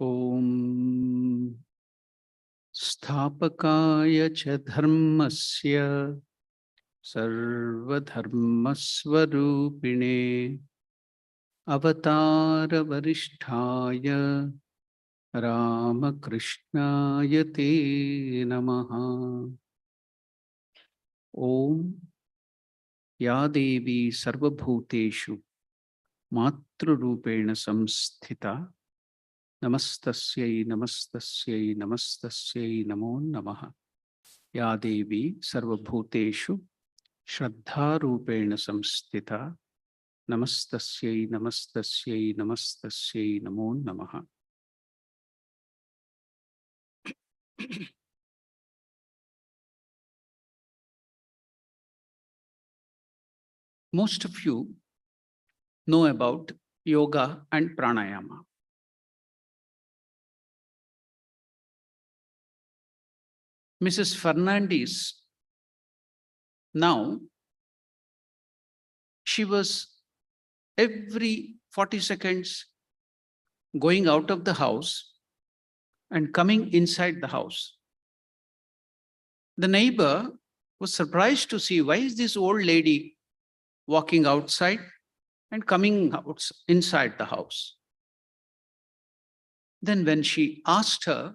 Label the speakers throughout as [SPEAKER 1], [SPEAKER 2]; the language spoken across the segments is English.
[SPEAKER 1] Om Sthapakaya cha dharmasya sarvadharmasvarupine avatara varisthaya Ramakrishnaya te namaha. Om Ya Devi Sarvabhuteshu Matrurupena Samsthita Namastasyai Namastasyai Namastasyai Namo Namaha. Ya Devi Sarvabhuteshu Shraddharupena Samsthita Namastasyai Namastasyai Namastasyai Namo Namaha. Most of you know about yoga and pranayama. Mrs. Fernandez, now, she was every 40 seconds going out of the house and coming inside the house. The neighbor was surprised to see, why is this old lady walking outside and coming out inside the house? Then when she asked her,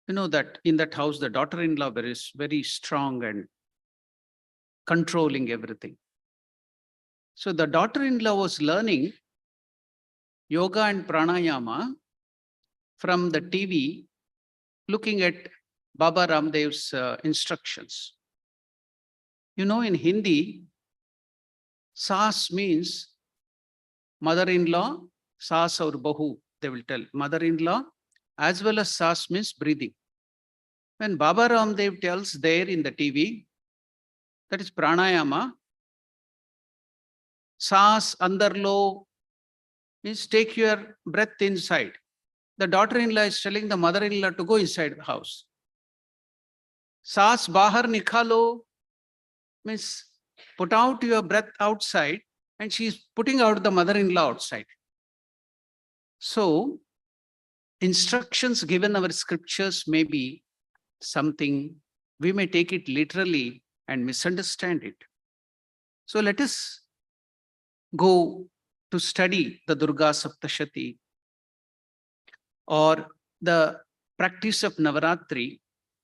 [SPEAKER 1] you know that in that house, the daughter-in-law is very strong and controlling everything. So the daughter-in-law was learning yoga and pranayama from the TV, looking at Baba Ramdev's instructions. You know, in Hindi, Saas means mother-in-law, Saas or Bahu, they will tell. Mother-in-law, as well as Saas means breathing. When Baba Ramdev tells there in the TV, that is pranayama, Saas andar lo means take your breath inside. The daughter-in-law is telling the mother-in-law to go inside the house. Saas bahar nikhalo means put out your breath outside, and she is putting out the mother-in-law outside. So, instructions given our scriptures may be something, we may take it literally and misunderstand it. So let us go to study the Durga Saptashati or the practice of Navarathri.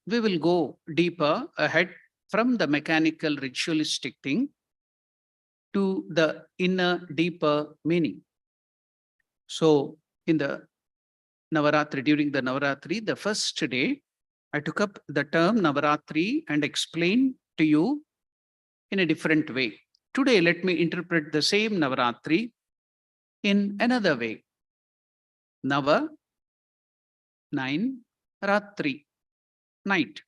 [SPEAKER 1] We will go deeper ahead from the mechanical ritualistic thing to the inner deeper meaning. So in the Navaratri, during the Navaratri, the first day, I took up the term Navaratri and explained to you in a different way. Today, let me interpret the same Navaratri in another way. Nava, 9, Ratri, night.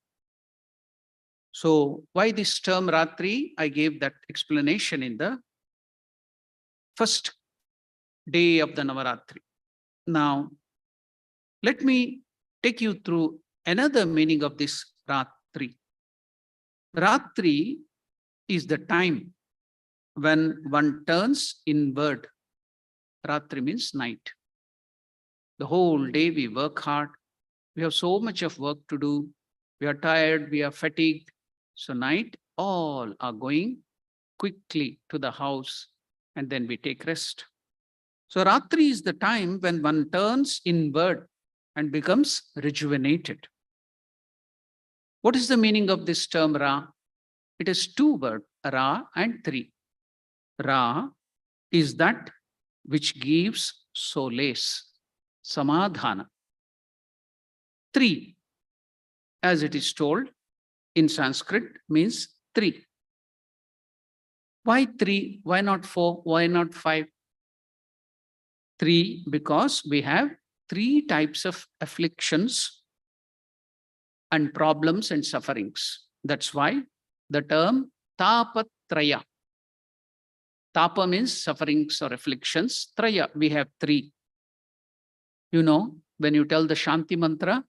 [SPEAKER 1] So why this term Ratri? I gave that explanation in the first day of the Navaratri. Now, let me take you through another meaning of this Ratri. Ratri is the time when one turns inward. Ratri means night. The whole day we work hard. We have so much of work to do. We are tired, we are fatigued. So night, all are going quickly to the house and then we take rest. So Ratri is the time when one turns inward and becomes rejuvenated. What is the meaning of this term Ra? It is two words, Ra and Tri. Ra is that which gives solace, samadhana. Tri, as it is told in Sanskrit, means three. Why 3? Why not 4? Why not 5? 3, because we have 3 types of afflictions and problems and sufferings. That's why the term tapatraya. Tapa means sufferings or afflictions. Traya, we have 3. You know, when you tell the Shanti mantra,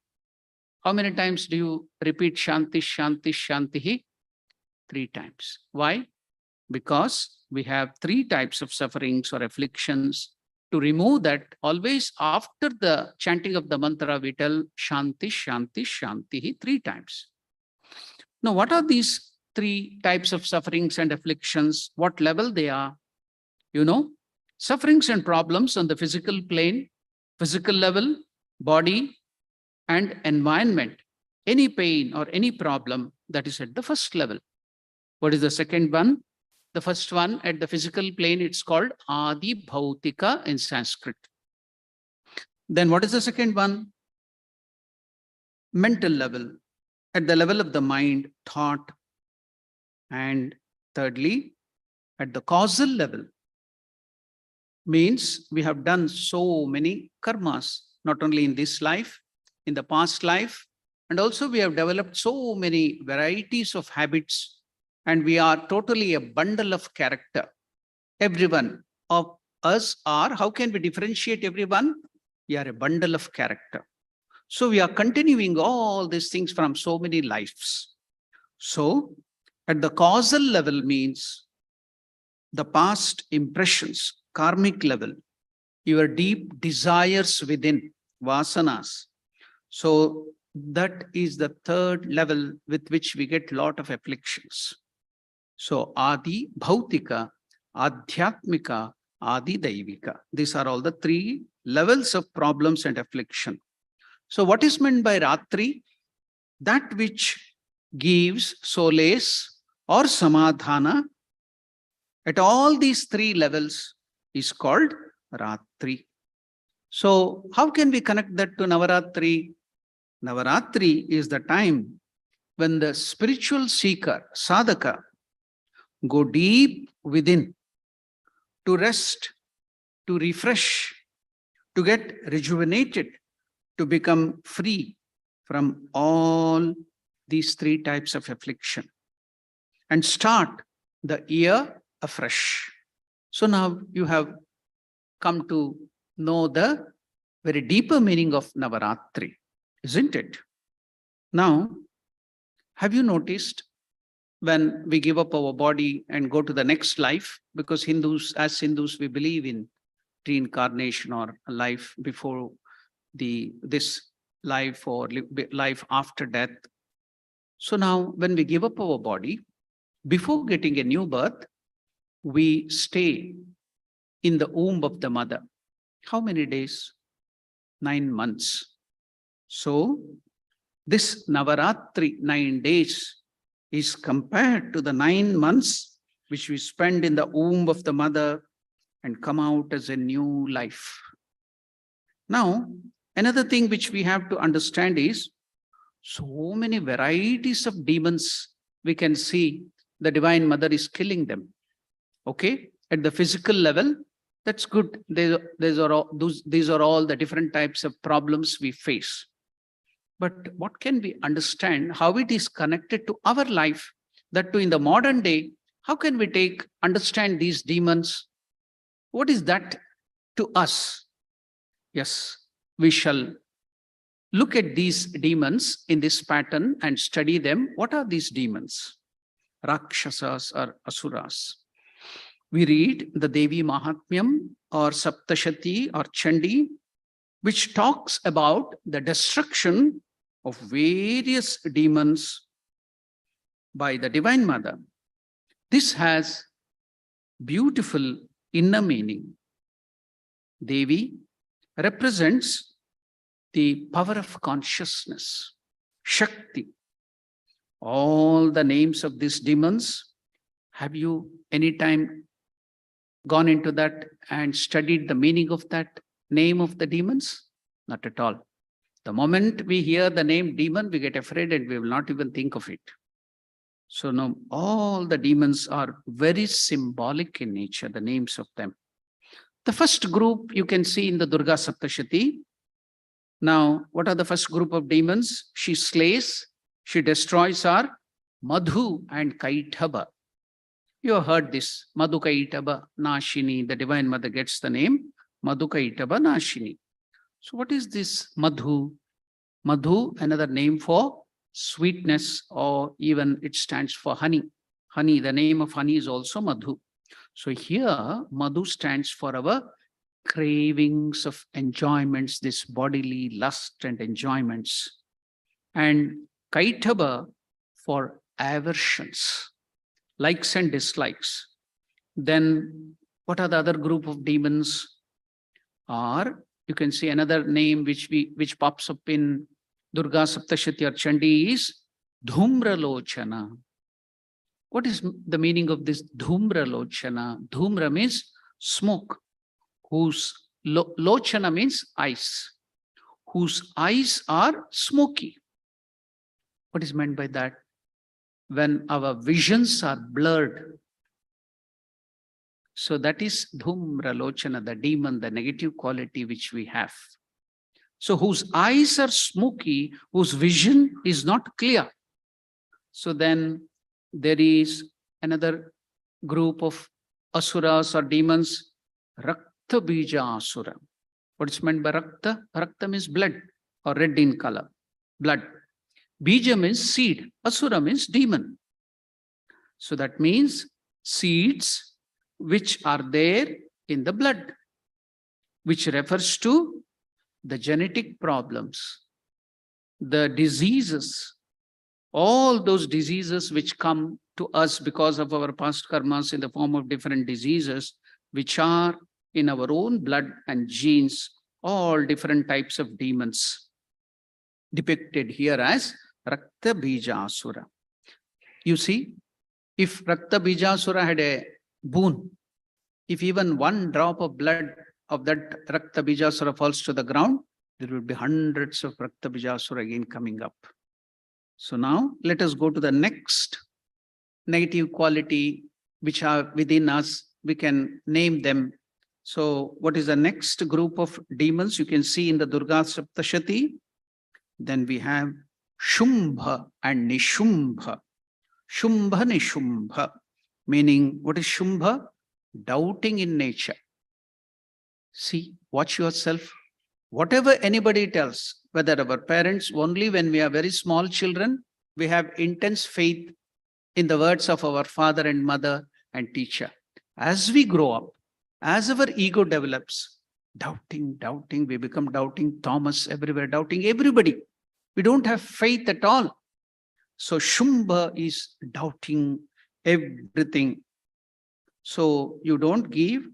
[SPEAKER 1] how many times do you repeat Shanti, Shanti, Shantihi? 3 times. Why? Because we have 3 types of sufferings or afflictions to remove that, always after the chanting of the mantra, we tell Shanti, Shanti, Shanti 3 times. Now, what are these 3 types of sufferings and afflictions? What level they are? You know, sufferings and problems on the physical plane, physical level, body, and environment. Any pain or any problem, that is at the first level. What is the second one? The first one at the physical plane, it's called Adi Bhautika in Sanskrit. Then what is the second one? Mental level, at the level of the mind, thought. And thirdly, at the causal level, means we have done so many karmas, not only in this life, in the past life, and also we have developed so many varieties of habits, and we are totally a bundle of character. Everyone of us are, how can we differentiate everyone? We are a bundle of character. So we are continuing all these things from so many lives. So at the causal level means the past impressions, karmic level, your deep desires within, vasanas. So that is the third level with which we get lot of afflictions. So Adi Bhautika, Adhyatmika, Adi Daivika. These are all the 3 levels of problems and affliction. So what is meant by Ratri? That which gives solace or samadhana at all these 3 levels is called Ratri. So how can we connect that to Navarathri? Navarathri is the time when the spiritual seeker, sadhaka, go deep within to rest, to refresh, to get rejuvenated, to become free from all these 3 types of affliction and start the year afresh. So now you have come to know the very deeper meaning of Navarathri, isn't it? Now, have you noticed when we give up our body and go to the next life, because as Hindus, we believe in reincarnation or life before this life or life after death. So now when we give up our body, before getting a new birth, we stay in the womb of the mother. How many days? 9 months. So this Navaratri, 9 days, is compared to the 9 months which we spend in the womb of the mother and come out as a new life. Now, another thing which we have to understand is so many varieties of demons we can see the Divine Mother is killing them. Okay, at the physical level, that's good. These are all the different types of problems we face. But what can we understand how it is connected to our life? That too in the modern day, how can we understand these demons? What is that to us? Yes, we shall look at these demons in this pattern and study them. What are these demons? Rakshasas or Asuras. We read the Devi Mahatmyam or Saptashati or Chandi, which talks about the destruction of various demons by the Divine Mother. This has beautiful inner meaning. Devi represents the power of consciousness, Shakti. All the names of these demons, have you any time gone into that and studied the meaning of that name of the demons? Not at all. The moment we hear the name demon, we get afraid and we will not even think of it. So now all the demons are very symbolic in nature, the names of them. The first group you can see in the Durga Saptashati. Now, what are the first group of demons? She slays, she destroys are Madhu and Kaithaba. You have heard this, Madhu Kaithaba Nashini. The Divine Mother gets the name Madhu Kaithaba Nashini. So what is this Madhu? Madhu, another name for sweetness, or even it stands for honey. Honey, the name of honey is also Madhu. So here, Madhu stands for our cravings of enjoyments, this bodily lust and enjoyments, and Kaitaba for aversions, likes and dislikes. Then what are the other group of demons? Or you can see another name which pops up in Durga Saptashati or Chandi is Dhumra Lochana. What is the meaning of this Dhumra Lochana? Dhumra means smoke, whose Lochana means eyes, whose eyes are smoky. What is meant by that? When our visions are blurred. So that is Dhumra Lochana, the demon, the negative quality which we have. So whose eyes are smoky, whose vision is not clear. So then there is another group of asuras or demons, Rakta Bija Asura. What is meant by Rakta? Rakta means blood or red in color, blood. Bija means seed, Asura means demon. So that means seeds which are there in the blood, which refers to the genetic problems, the diseases, all those diseases which come to us because of our past karmas in the form of different diseases, which are in our own blood and genes, all different types of demons depicted here as Rakta Bija Asura. You see, if Rakta Bija Asura had a boon, if even one drop of blood of that Rakta Bija Asura falls to the ground, there will be hundreds of Rakta Bija Asura again coming up. So now let us go to the next negative quality which are within us. We can name them. So what is the next group of demons? You can see in the Durga Saptashati. Then we have Shumbha and Nishumbha. Shumbha, Nishumbha. Meaning, what is Shumbha? Doubting in nature. See, watch yourself. Whatever anybody tells, whether our parents, only when we are very small children, we have intense faith in the words of our father and mother and teacher. As we grow up, as our ego develops, doubting, we become doubting Thomas everywhere, doubting everybody. We don't have faith at all. So Shumbha is doubting everything. So you don't give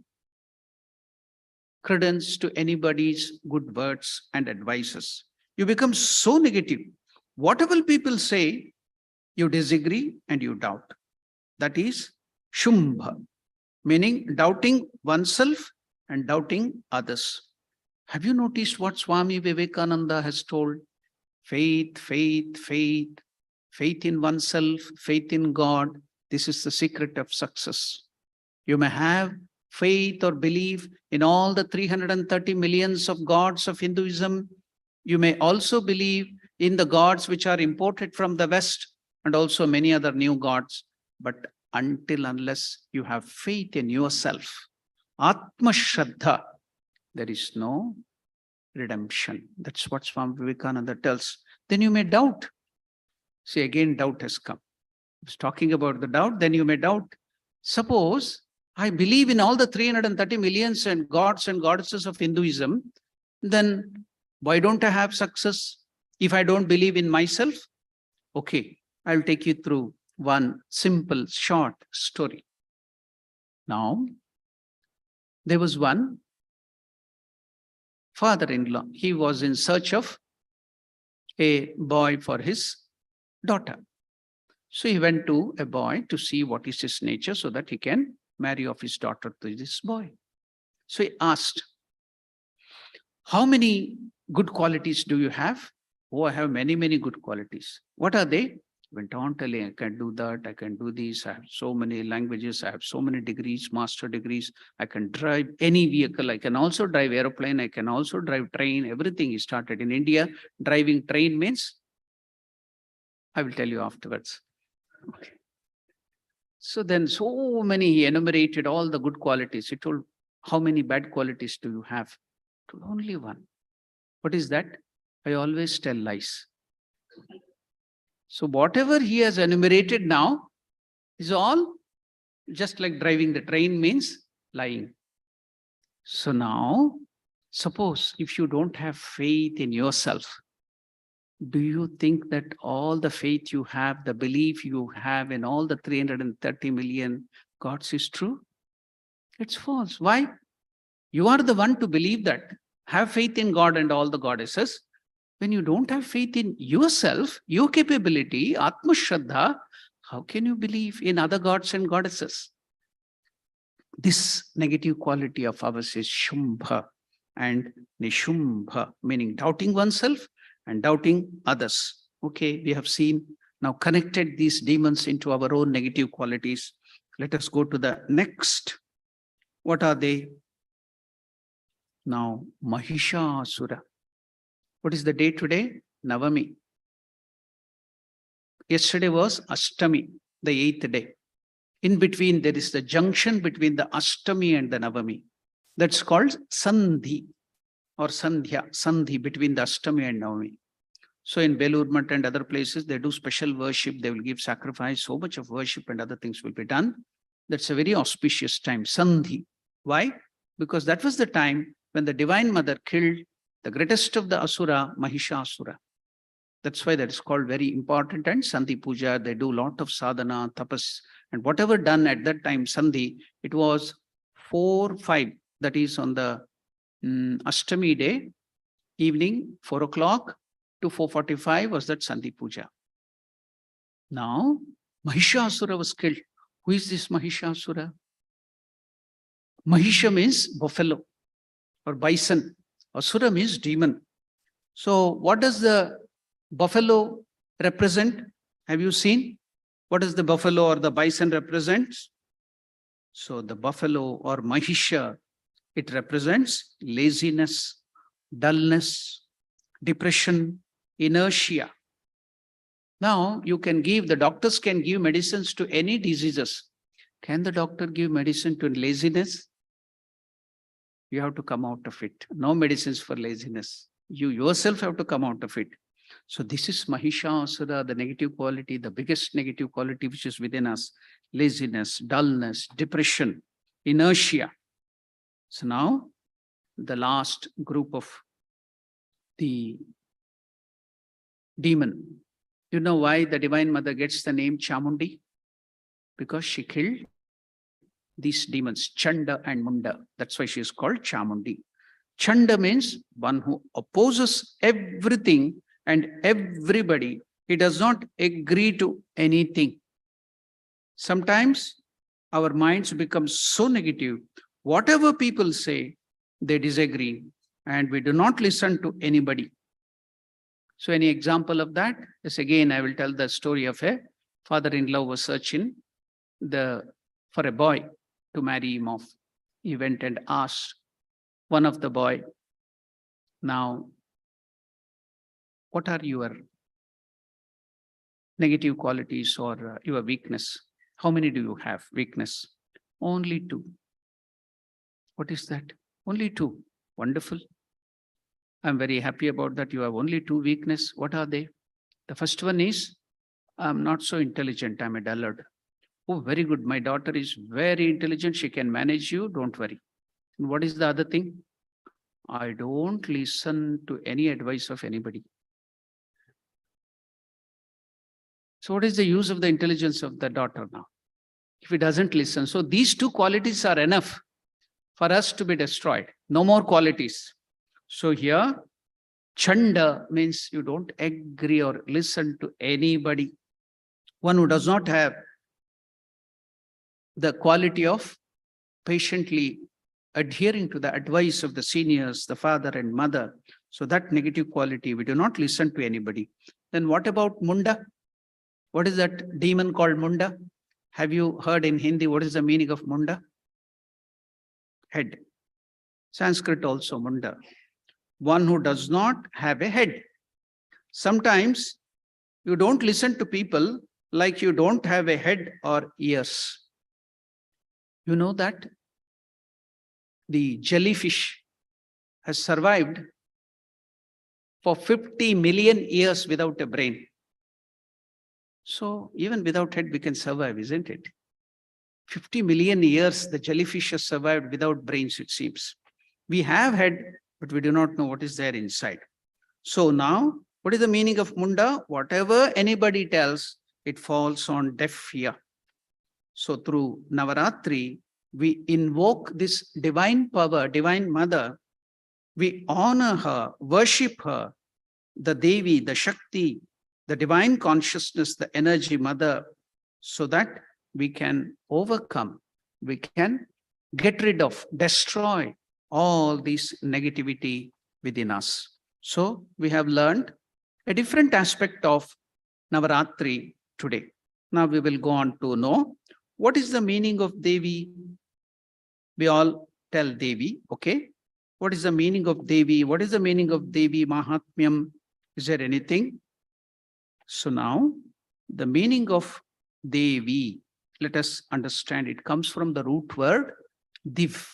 [SPEAKER 1] credence to anybody's good words and advices. You become so negative. Whatever people say, you disagree and you doubt. That is Shumbha, meaning doubting oneself and doubting others. Have you noticed what Swami Vivekananda has told? Faith, faith, faith, faith in oneself, faith in God. This is the secret of success. You may have faith or belief in all the 330 millions of gods of Hinduism. You may also believe in the gods which are imported from the West and also many other new gods. But unless you have faith in yourself, Atma Shraddha, there is no redemption. That's what Swami Vivekananda tells. Then you may doubt. See, again, doubt has come. I was talking about the doubt, then you may doubt. Suppose I believe in all the 330 millions and gods and goddesses of Hinduism, then why don't I have success if I don't believe in myself? Okay, I'll take you through one simple, short story. Now, there was one father-in-law. He was in search of a boy for his daughter. So he went to a boy to see what is his nature so that he can marry off his daughter to this boy. So he asked, how many good qualities do you have? Oh, I have many, many good qualities. What are they? Went on telling, I can do that, I can do this, I have so many languages, I have so many degrees, master degrees, I can drive any vehicle, I can also drive aeroplane, I can also drive train, everything is started. In India, driving train means, I will tell you afterwards. Okay. So then so many, he enumerated all the good qualities. He told, how many bad qualities do you have? He told, only one. What is that? I always tell lies. So whatever he has enumerated now is all just like driving the train means lying. So now, suppose if you don't have faith in yourself, do you think that all the faith you have, the belief you have in all the 330 million gods is true? It's false. Why? You are the one to believe that. Have faith in God and all the goddesses. When you don't have faith in yourself, your capability, Atma Shraddha, how can you believe in other gods and goddesses? This negative quality of ours is Shumbha and Nishumbha, meaning doubting oneself and doubting others. Okay, we have seen now connected these demons into our own negative qualities. Let us go to the next. What are they? Now, Mahishasura. What is the day today? Navami. Yesterday was Ashtami, the 8th day. In between, there is the junction between the Ashtami and the Navami. That's called Sandhi or Sandhya, Sandhi between the Ashtami and Navami. So in Belur Math and other places, they do special worship. They will give sacrifice. So much of worship and other things will be done. That's a very auspicious time, Sandhi. Why? Because that was the time when the Divine Mother killed the greatest of the Asura, Mahishasura. That's why that is called very important. And Sandhi Puja, they do a lot of sadhana, tapas, and whatever done at that time, Sandhi, it was 4-5, that is on the Ashtami day, evening, 4 o'clock to 4:45 was that Sandhi Puja. Now, Mahishasura was killed. Who is this Mahishasura? Mahisha means buffalo or bison. Asura means demon. So what does the buffalo represent? Have you seen? What does the buffalo or the bison represents? So the buffalo or Mahisha, it represents laziness, dullness, depression, inertia. Now you can give, the doctors can give medicines to any diseases. Can the doctor give medicine to laziness? You have to come out of it. No medicines for laziness. You yourself have to come out of it. So this is Mahishasura, the negative quality, the biggest negative quality which is within us. Laziness, dullness, depression, inertia. So now the last group of the demon. You know why the Divine Mother gets the name Chamundi? Because she killed these demons, Chanda and Munda. That's why she is called Chamundi. Chanda means one who opposes everything and everybody. He does not agree to anything. Sometimes our minds become so negative. Whatever people say, they disagree, and we do not listen to anybody. So any example of that? Yes, again, I will tell the story of a father-in-law was searching for a boy to marry him off. He went and asked one of the boy, now, what are your negative qualities or your weakness? How many do you have weakness? Only 2. What is that? Only 2. Wonderful. I'm very happy about that. You have only 2 weakness. What are they? The first one is, I'm not so intelligent. I'm a dullard. Oh, very good. My daughter is very intelligent. She can manage you. Don't worry. And what is the other thing? I don't listen to any advice of anybody. So what is the use of the intelligence of the daughter now? If he doesn't listen. So these 2 qualities are enough for us to be destroyed. No more qualities. So here, Chanda means you don't agree or listen to anybody. One who does not have the quality of patiently adhering to the advice of the seniors, the father and mother. So that negative quality, we do not listen to anybody. Then what about Munda? What is that demon called Munda? Have you heard in Hindi what is the meaning of Munda? Head. Sanskrit also Munda. One who does not have a head. Sometimes you don't listen to people like you don't have a head or ears. You know that the jellyfish has survived for 50 million years without a brain. So even without head, we can survive, isn't it? 50 million years, the jellyfish has survived without brains, it seems. We have head, but we do not know what is there inside. So now, what is the meaning of Munda? Whatever anybody tells, it falls on deaf ear. So through Navarathri, we invoke this divine power, divine mother. We honor her, worship her, the Devi, the Shakti, the divine consciousness, the energy mother, so that we can overcome, we can get rid of, destroy all this negativity within us. So we have learned a different aspect of Navaratri today. Now we will go on to know what is the meaning of Devi. We all tell Devi, okay? What is the meaning of Devi? What is the meaning of Devi Mahatmyam? Is there anything? So now the meaning of Devi, let us understand, it comes from the root word Div.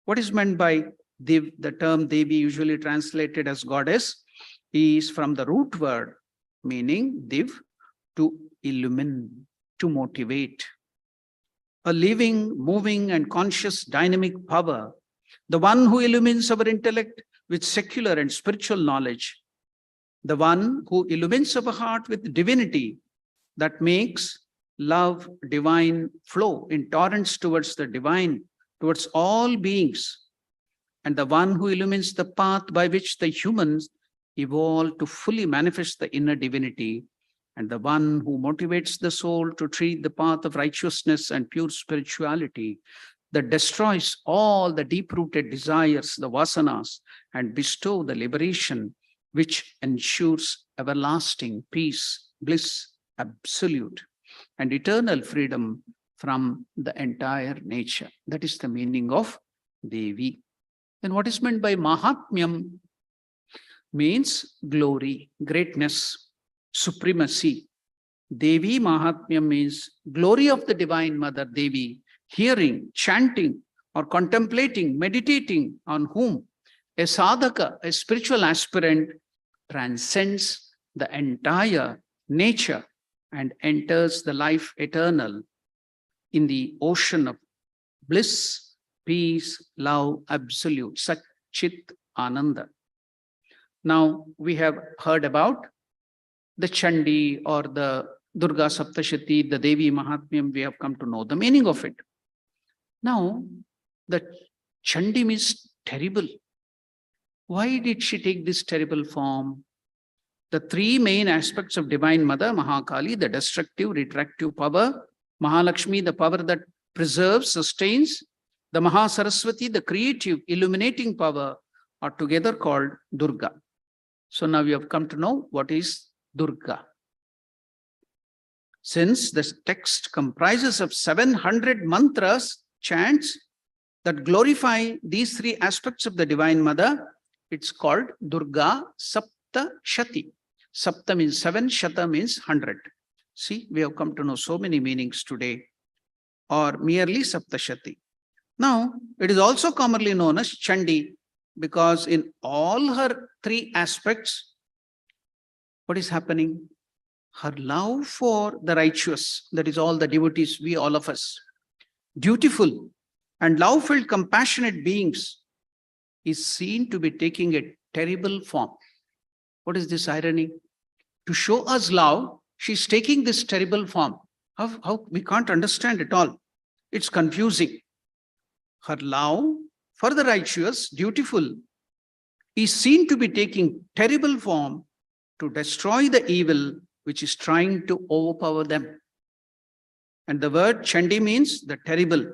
[SPEAKER 1] What is meant by Div? The term Devi, usually translated as goddess, is from the root word meaning Div, to illumine, to motivate. A living, moving and conscious dynamic power, the one who illumines our intellect with secular and spiritual knowledge, the one who illumines our heart with divinity, that makes love divine flow in torrents towards the divine, towards all beings, and the one who illumines the path by which the humans evolve to fully manifest the inner divinity, and the one who motivates the soul to tread the path of righteousness and pure spirituality, that destroys all the deep-rooted desires, the vasanas, and bestow the liberation which ensures everlasting peace, bliss, absolute, and eternal freedom from the entire nature. That is the meaning of Devi. Then what is meant by Mahatmyam? Means glory, greatness, supremacy. Devi Mahatmyam means glory of the Divine Mother Devi, hearing, chanting, or contemplating, meditating, on whom a sadhaka, a spiritual aspirant, transcends the entire nature and enters the life eternal in the ocean of bliss, peace, love, absolute, Satchit Ananda. Now we have heard about the Chandi or the Durga Saptashati, the Devi Mahatmyam. We have come to know the meaning of it. Now, the Chandi means terrible. Why did she take this terrible form? The three main aspects of Divine Mother, Mahakali, the destructive, retractive power, Mahalakshmi, the power that preserves, sustains, the Mahasaraswati, the creative, illuminating power, are together called Durga. So now we have come to know what is Durga. Since the text comprises of 700 mantras, chants, that glorify these three aspects of the Divine Mother, it's called Durga Sapta Shati. Sapta means 7, Shata means 100. See, we have come to know so many meanings today, or merely Sapta Shati. Now, it is also commonly known as Chandi, because in all her three aspects, what is happening? Her love for the righteous, that is all the devotees, we all of us, dutiful and love-filled, compassionate beings, is seen to be taking a terrible form. What is this irony? To show us love, she's taking this terrible form. How we can't understand it all. It's confusing. Her love for the righteous, dutiful, is seen to be taking terrible form to destroy the evil which is trying to overpower them. And the word Chandi means the terrible.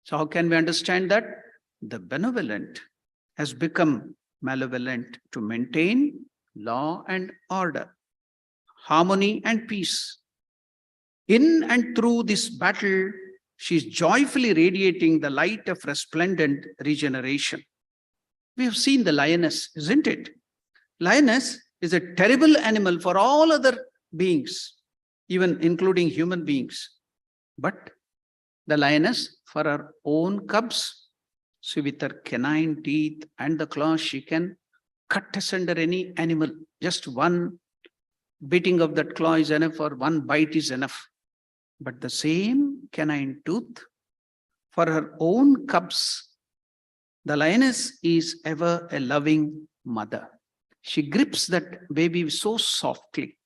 [SPEAKER 1] So how can we understand that? The benevolent has become malevolent to maintain law and order, harmony and peace. In and through this battle, she is joyfully radiating the light of resplendent regeneration. We have seen the lioness, isn't it? Lioness is a terrible animal for all other beings, even including human beings. But the lioness, for her own cubs, so with her canine teeth and the claws, she can cut asunder any animal. Just one beating of that claw is enough, or one bite is enough. But the same canine tooth, for her own cubs, The lioness is ever a loving mother. She grips that baby so softly.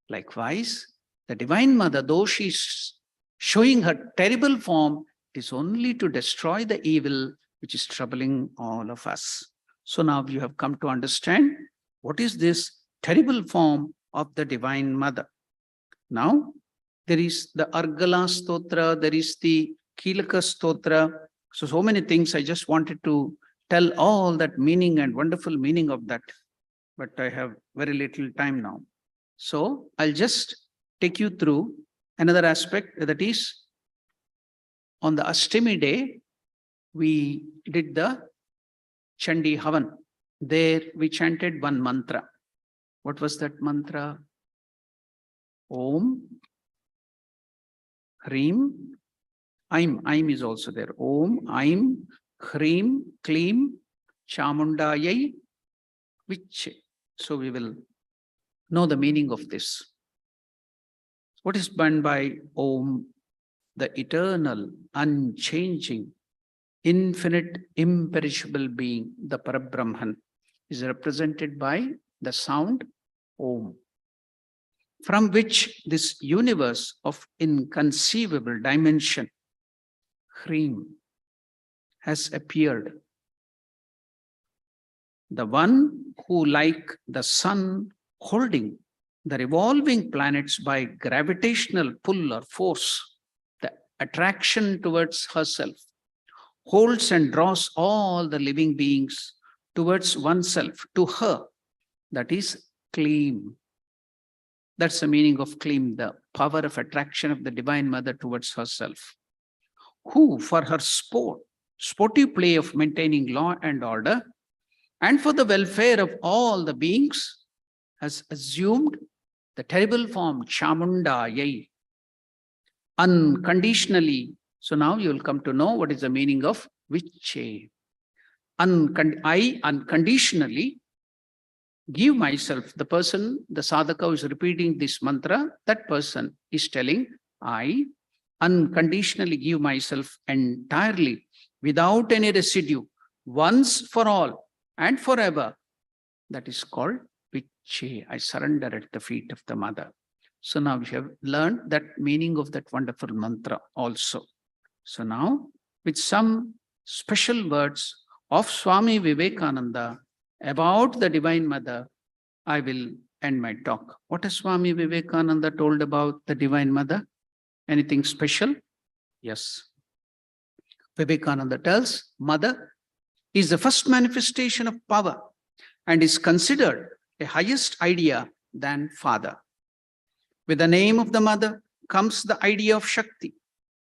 [SPEAKER 1] Likewise, the Divine Mother, though she is showing her terrible form, is only to destroy the evil which is troubling all of us. So now you have come to understand what is this terrible form of the Divine Mother. Now, there is the Argala Stotra, there is the Kilaka Stotra. So many things. I just wanted to tell all that meaning and wonderful meaning of that. But I have very little time now. So I'll just take you through another aspect, that is, on the Ashtami day, we did the Chandi Havan. There we chanted one mantra. What was that mantra? Om, Hrim, Aim is also there. Om, Aim, Hrim, Klim, Chamundayai, Viche. So we will know the meaning of this. What is meant by Om? The eternal, unchanging, infinite, imperishable being, the Parabrahman, is represented by the sound Om, from which this universe of inconceivable dimension, Hrim, has appeared. The one who, like the sun, holding the revolving planets by gravitational pull or force, the attraction towards herself, holds and draws all the living beings towards oneself, to her. That is Klim. That's the meaning of Klim, the power of attraction of the Divine Mother towards herself, who, for her sportive play of maintaining law and order, and for the welfare of all the beings, has assumed the terrible form Chamundayai, unconditionally. So now you will come to know what is the meaning of Viche. I unconditionally give myself. The person, the sadhaka who is repeating this mantra, that person is telling, I unconditionally give myself entirely, without any residue, once for all and forever. That is called Viche. I surrender at the feet of the Mother. So now we have learned that meaning of that wonderful mantra also. So now, with some special words of Swami Vivekananda about the Divine Mother, I will end my talk. What has Swami Vivekananda told about the Divine Mother? Anything special? Yes. Vivekananda tells, Mother is the first manifestation of power and is considered a highest idea than Father. With the name of the Mother comes the idea of Shakti,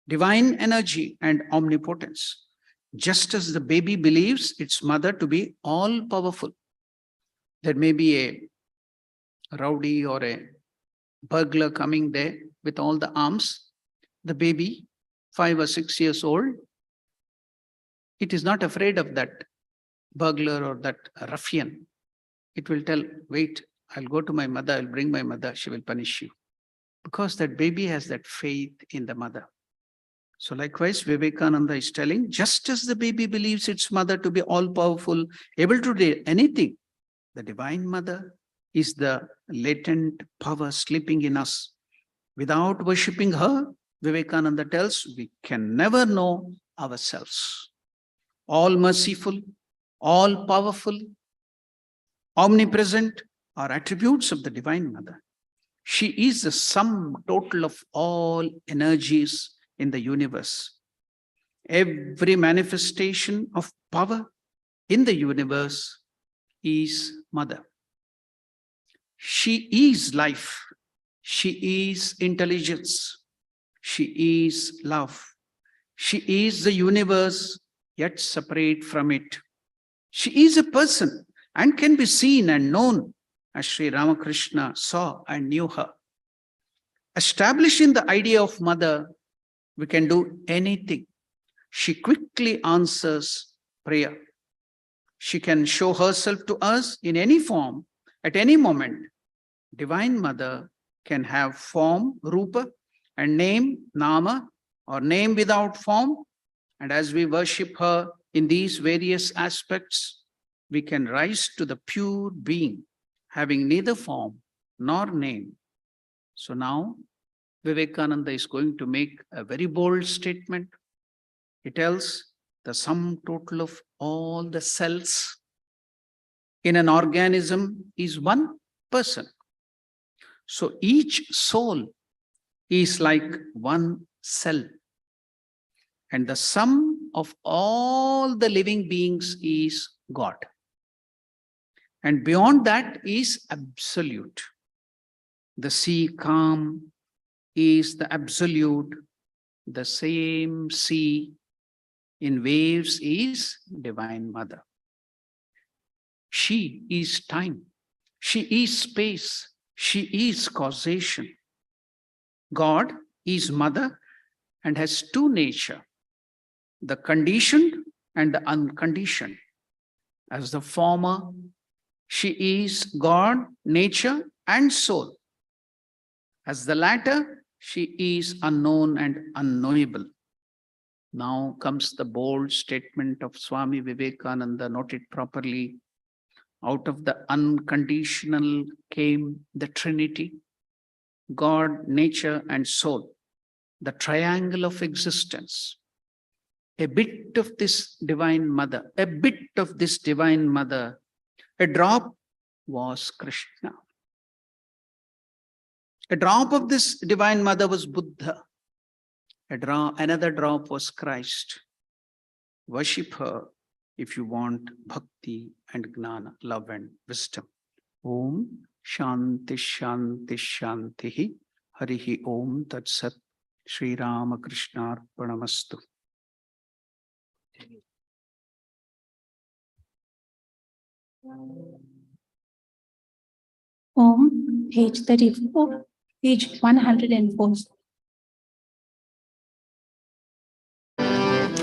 [SPEAKER 1] divine energy and omnipotence. Just as the baby believes its mother to be all-powerful, there may be a rowdy or a burglar coming there with all the arms. The baby, 5 or 6 years old, it is not afraid of that burglar or that ruffian. It will tell, wait, I'll go to my mother, I'll bring my mother, she will punish you. Because that baby has that faith in the mother. So likewise, Vivekananda is telling, just as the baby believes its mother to be all-powerful, able to do anything, the Divine Mother is the latent power sleeping in us. Without worshipping her, Vivekananda tells, we can never know ourselves. All-merciful, all-powerful, omnipresent are attributes of the Divine Mother. She is the sum total of all energies in the universe. Every manifestation of power in the universe is Mother. She is life. She is intelligence. She is love. She is the universe, yet separate from it. She is a person and can be seen and known, as Sri Ramakrishna saw and knew her. Establishing the idea of Mother, we can do anything. She quickly answers prayer. She can show herself to us in any form, at any moment. Divine Mother can have form, Rupa, and name, Nama, or name without form. And as we worship her, In these various aspects, we can rise to the pure being, having neither form nor name. So now, Vivekananda is going to make a very bold statement. He tells the sum total of all the cells in an organism is one person. So each soul is like one cell. And the sum of all the living beings is God. And beyond that is absolute. The sea calm is the absolute. The same sea in waves is Divine Mother. She is time. She is space. She is causation. God is Mother and has two natures, the conditioned and the unconditioned. As the former, she is God, nature, and soul. As the latter, she is unknown and unknowable. Now comes the bold statement of Swami Vivekananda, note it properly. Out of the unconditional came the Trinity, God, nature, and soul, the triangle of existence. A bit of this Divine Mother, a bit of this Divine Mother, a drop was Krishna. A drop of this Divine Mother was Buddha. Another drop was Christ. Worship her if you want bhakti and gnana, love and wisdom. Om Shanti Shanti Shanti Harihi Om Tat Sat Sri Ramakrishna Arpanamastu.
[SPEAKER 2] Om, page 34, page 104.